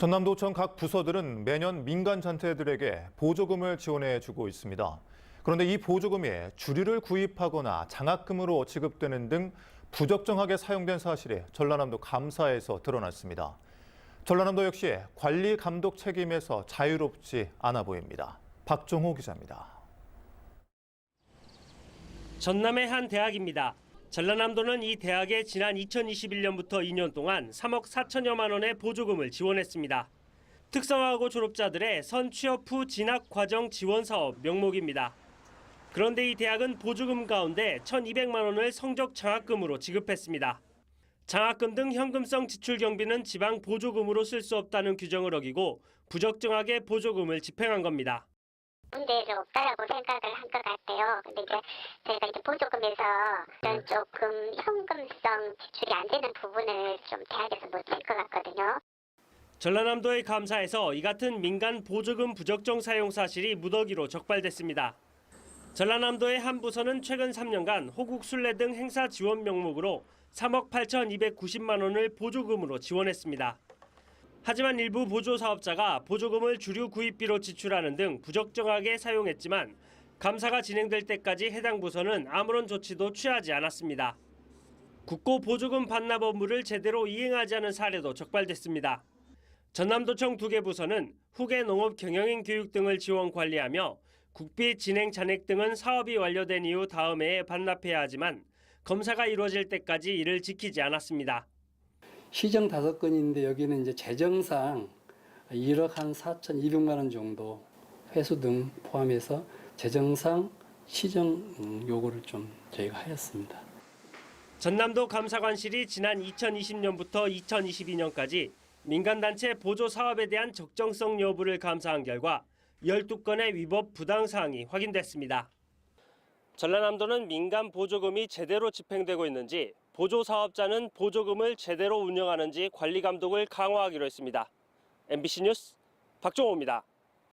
전남도청 각 부서들은 매년 민간 단체들에게 보조금을 지원해주고 있습니다. 그런데 이 보조금이 주류를 구입하거나 장학금으로 지급되는 등 부적정하게 사용된 사실이 전라남도 감사에서 드러났습니다. 전라남도 역시 관리 감독 책임에서 자유롭지 않아 보입니다. 박종호 기자입니다. 전남의 한 대학입니다. 전라남도는 이 대학에 지난 2021년부터 2년 동안 3억 4천여만 원의 보조금을 지원했습니다. 특성화고 졸업자들의 선취업 후 진학과정 지원 사업 명목입니다. 그런데 이 대학은 보조금 가운데 1,200만 원을 성적 장학금으로 지급했습니다. 장학금 등 현금성 지출 경비는 지방 보조금으로 쓸 수 없다는 규정을 어기고 부적정하게 보조금을 집행한 겁니다. 문제가 없다라고 생각을 한 것 같아요. 근데 이제 저희가 이제 보조금에서 이런 조금 현금성 지출이 안 되는 부분을 좀 대학에서 못할 것 같거든요. 전라남도의 감사에서 이 같은 민간 보조금 부적정 사용 사실이 무더기로 적발됐습니다. 전라남도의 한 부서는 최근 3년간 호국 순례 등 행사 지원 명목으로 3억 8,290만 원을 보조금으로 지원했습니다. 하지만 일부 보조 사업자가 보조금을 주류 구입비로 지출하는 등 부적정하게 사용했지만 감사가 진행될 때까지 해당 부서는 아무런 조치도 취하지 않았습니다. 국고 보조금 반납 업무를 제대로 이행하지 않은 사례도 적발됐습니다. 전남도청 2개 부서는 후계 농업 경영인 교육 등을 지원 관리하며 국비 진행 잔액 등은 사업이 완료된 이후 다음 해에 반납해야 하지만 검사가 이루어질 때까지 이를 지키지 않았습니다. 시정 5건인데 여기는 이제 재정상 1억 한 4,200만 원 정도 회수 등 포함해서 재정상 시정 요구를 좀 저희가 하였습니다. 전남도 감사관실이 지난 2020년부터 2022년까지 민간단체 보조 사업에 대한 적정성 여부를 감사한 결과 12건의 위법 부당 사항이 확인됐습니다. 전라남도는 민간 보조금이 제대로 집행되고 있는지, 보조 사업자는 보조금을 제대로 운영하는지 관리 감독을 강화하기로 했습니다. MBC 뉴스 박종호입니다.